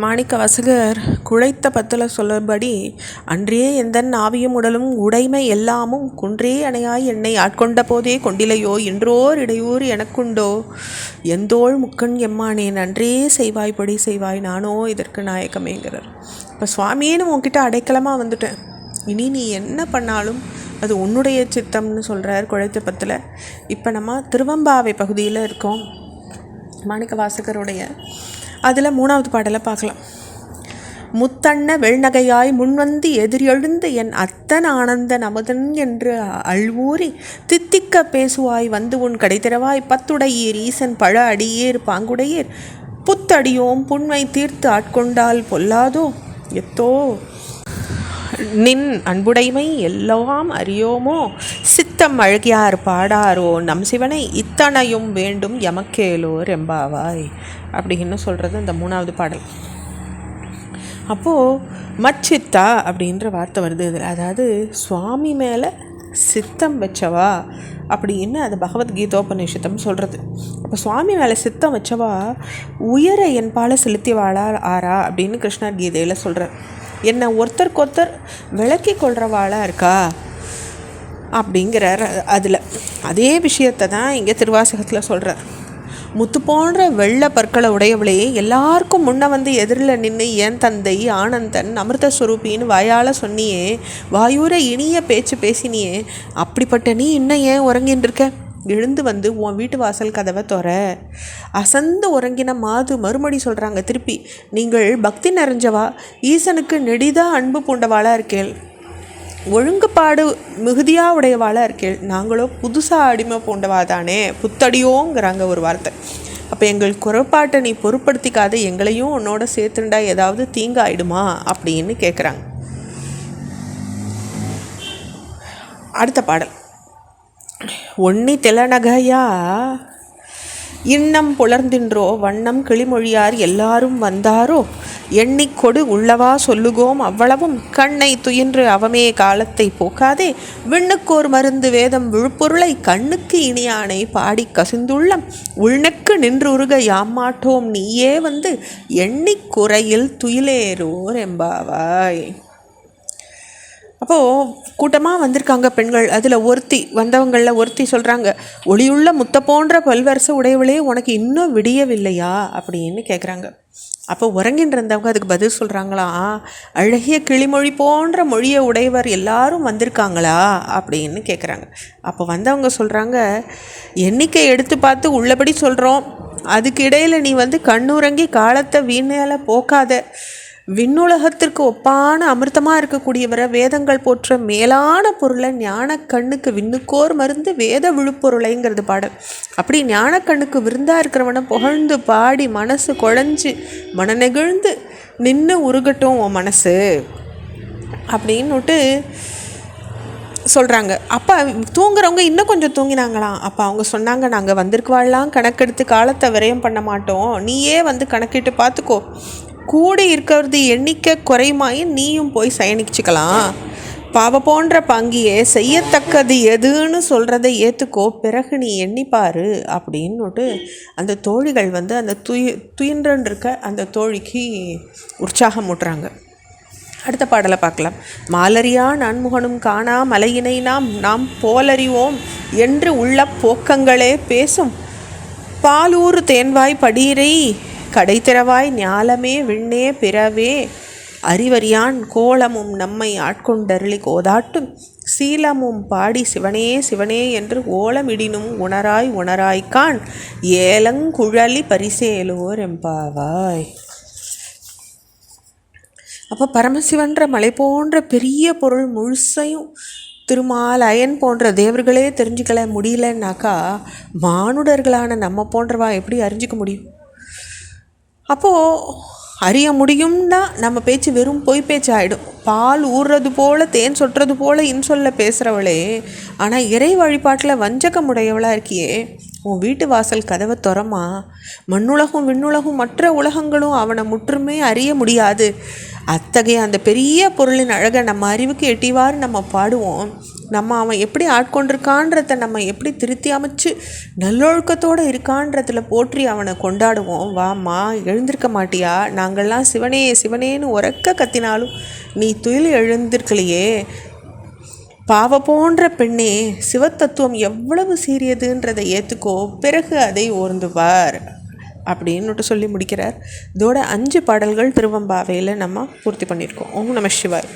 மாணிக்க வாசகர் குழைத்த பத்தில் சொல்லபடி அன்றே எந்தன் ஆவியும் உடலும் உடைமை எல்லாமும் குன்றே அணையாய் என்னை ஆட்கொண்ட போதே கொண்டிலையோ இன்றோர் இடையூறு எனக்குண்டோ எந்தோள் முக்கண் எம்மானேன் அன்றே செய்வாய்படி செய்வாய் நானோ இதற்கு நாயக்கமேங்கிறார். இப்போ சுவாமியேன்னு உன்கிட்ட அடைக்கலமாக வந்துட்டேன், இனி நீ என்ன பண்ணாலும் அது உன்னுடைய சித்தம்னு சொல்கிறார் குழைத்த பத்தில். இப்போ நம்ம திருவம்பாவை பகுதியில் இருக்கோம். மாணிக்க வாசகருடைய அதில் 3வது பாடலை பார்க்கலாம். முத்தண்ண வெள்நகையாய் முன்வந்து எதிரெழுந்து என் அத்தன் ஆனந்த நமுதன் என்று அழ்வூரி தித்திக்க பேசுவாய் வந்து உன் கடைத்திறவாய் பத்துடையீர் ஈசன் பழ அடியேர் பாங்குடையீர் புத்தடியோம் புண்மை தீர்த்து ஆட்கொண்டால் பொல்லாதோ எத்தோ நின் அன்புடைமை எல்லாம் அறியோமோ சித்தம் அழகியார் பாடாரோ நம் சிவனை இத்தனையும் வேண்டும் எமக்கேலோர் எம்பாவாய் அப்படின்னு சொல்கிறது இந்த 3வது பாடல். அப்போது மச்சித்தா அப்படின்ற வார்த்தை வருது இதில். அதாவது சுவாமி மேலே சித்தம் வச்சவா அப்படின்னு அது பகவத்கீதோபநிஷத்தம் சொல்கிறது. அப்போ சுவாமி மேலே சித்தம் வச்சவா உயர என் பாலை செலுத்திவாளா ஆறா அப்படின்னு கிருஷ்ணர் கீதையில் சொல்கிறார். என்னை ஒருத்தருக்கொருத்தர் விளக்கி கொள்கிறவாளாக இருக்கா அப்படிங்கிறார். அதில் அதே விஷயத்தை தான் இங்கே திருவாசகத்தில் சொல்கிறார். முத்து போன்ற வெள்ளை பற்களை உடையவளே, எல்லாருக்கும் முன்ன வந்து எதிரில் நின்று என் தந்தை ஆனந்தன் அமிர்தஸ்வரூபின்னு வாயால் சொன்னியே, வாயூர இனிய பேச்சு பேசினியே, அப்படிப்பட்ட நீ இன்னும் ஏன் உறங்கின்னு இருக்க? எழுந்து வந்து உன் வீட்டு வாசல் கதவை தொற. அசந்து உறங்கின மாது மறுமொழி சொல்கிறாங்க திருப்பி, நீங்கள் பக்தி நிறைஞ்சவா, ஈசனுக்கு நெடிதாக அன்பு பூண்டவாளாக இருக்கேள், ஒழுங்குபாடு மிகுதியாக உடையவாளாக இருக்கேள், நாங்களோ புதுசாக அடிமை பூண்டவா தானே, புத்தடியோங்கிறாங்க ஒரு வார்த்தை. அப்போ எங்கள் குறைபாட்டை நீ பொருட்படுத்திக்காத, எங்களையும் உன்னோட சேர்த்துண்டா ஏதாவது தீங்காயிடுமா அப்படின்னு கேட்குறாங்க. அடுத்த பாடல். ஒன்னி திலநகையா இன்னம் புலர்ந்தின்றோ வண்ணம் கிளிமொழியார் எல்லாரும் வந்தாரோ எண்ணிக்கொடு உள்ளவா சொல்லுகோம் அவ்வளவும் கண்ணை துயின்று அவமே காலத்தை போக்காதே விண்ணுக்கோர் மருந்து வேதம் விழுப்பொருளை கண்ணுக்கு இனியானை பாடி கசிந்துள்ளம் உள்நெக்கு நின்றுருக யாமாட்டோம் நீயே வந்து எண்ணிக்குறையில் துயிலேரோர் எம்பாவாய். அப்போது கூட்டமாக வந்திருக்காங்க பெண்கள். அதில் வந்தவங்களில் ஒருத்தி சொல்கிறாங்க, ஒளியுள்ள முத்த போன்ற பல்வரச உடையவளே உனக்கு இன்னும் விடியவில்லையா அப்படின்னு கேட்குறாங்க. அப்போ உறங்கின்னு இருந்தவங்க அதுக்கு பதில் சொல்கிறாங்களாம், அழகிய கிளிமொழி போன்ற மொழியை உடையவர் எல்லாரும் வந்திருக்காங்களா அப்படின்னு கேட்குறாங்க. அப்போ வந்தவங்க சொல்கிறாங்க, எண்ணிக்கை எடுத்து பார்த்து உள்ளபடி சொல்கிறோம், அதுக்கு இடையில் நீ வந்து கண்ணுறங்கி காலத்தை வீணால் போக்காத, விண்ணுலகத்திற்கு ஒப்பான அமிர்தமாக இருக்கக்கூடியவரை வேதங்கள் போற்ற மேலான பொருளை ஞான கண்ணுக்கு விண்ணுக்கோர் மருந்து வேத விழுப்பொருளைங்கிறது பாடல். அப்படி ஞான கண்ணுக்கு விருந்தாக இருக்கிறவனை புகழ்ந்து பாடி மனசு குழஞ்சி மனநெகிழ்ந்து நின்று உருகட்டும் உன் மனசு அப்படின்னுட்டு சொல்கிறாங்க. அப்போ தூங்குறவங்க இன்னும் கொஞ்சம் தூங்கினாங்களாம். அப்போ அவங்க சொன்னாங்க, நாங்கள் வந்திருக்குவாள்லாம் கணக்கெடுத்து காலத்தை விரயம் பண்ண மாட்டோம், நீயே வந்து கணக்கிட்டு பார்த்துக்கோ, கூடி இருக்கிறது எண்ணிக்கை குறைமாயி நீயும் போய் சயனிச்சுக்கலாம், பாவ போன்ற பங்கியே செய்யத்தக்கது எதுன்னு சொல்கிறத ஏற்றுக்கோ, பிறகு நீ எண்ணிப்பாரு அப்படின்னுட்டு அந்த தோழிகள் வந்து அந்த துயின்றன் இருக்க அந்த தோழிக்கு உற்சாகம் ஊட்டுறாங்க. அடுத்த பாடலை பார்க்கலாம். மாலரியா நன்முகனும் காணா மலையினை நாம் போலறிவோம் என்று உள்ள போக்கங்களே பேசும் பாலூர் தேன்வாய் படியிரை கடைத்திறவாய் ஞாலமே விண்ணே பிறவே அறிவறியான் கோலமும் நம்மை ஆட்கொண்டருளி கோதாட்டும் சீலமும் பாடி சிவனே சிவனே என்று ஓலமிடினும் உணராய்கான் ஏலங்குழலி பரிசேலோர் எம்பாவாய். அப்போ பரமசிவன்ற மலை போன்ற பெரிய பொருள் முழுசையும் திருமால் அயன் போன்ற தேவர்களே தெரிஞ்சுக்கல முடியலன்னாக்கா மானுடர்களான நம்ம போன்றவா எப்படி அறிஞ்சிக்க முடியும்? அப்போது அறிய முடியும்னா நம்ம பேச்சு வெறும் பொய் பேச்சு ஆகிடும். பால் ஊறுறது போல் தேன் சொட்டுறது போல் இன்சொல்ல பேசுகிறவளே, ஆனால் இறை வழிபாட்டில் வஞ்சகமுடையவளாக இருக்கியே, உன் வீட்டு வாசல் கதவை திறமா. மண்ணுலகும் விண்ணுலகும் மற்ற உலகங்களும் அவனை முற்றுமே அறிய முடியாது. அத்தகைய அந்த பெரிய பொருளின் அழகை நம்ம அறிவுக்கு எட்டிவாறு நம்ம பாடுவோம். நம்ம அவன் எப்படி ஆட்கொண்டிருக்கான்றத நம்ம எப்படி திருத்தி அமைச்சு நல்லொழுக்கத்தோடு இருக்கான்றதுல போற்றி அவனை கொண்டாடுவோம். வாம்மா, எழுந்திருக்க மாட்டியா? நாங்கள்லாம் சிவனே சிவனேன்னு உரக்க கத்தினாலும் நீ துயில் எழுந்திருக்கலையே. பாவ போன்ற பெண்ணே, சிவத்தத்துவம் எவ்வளவு சீரியதுன்றதை ஏற்றுக்கோ, பிறகு அதை ஓர்ந்துவார் அப்படின்னுட்டு சொல்லி முடிக்கிறார். இதோட 5 பாடல்கள் திருவம்பாவையில் நம்ம பூர்த்தி பண்ணியிருக்கோம். ஓம் நம சிவாய்.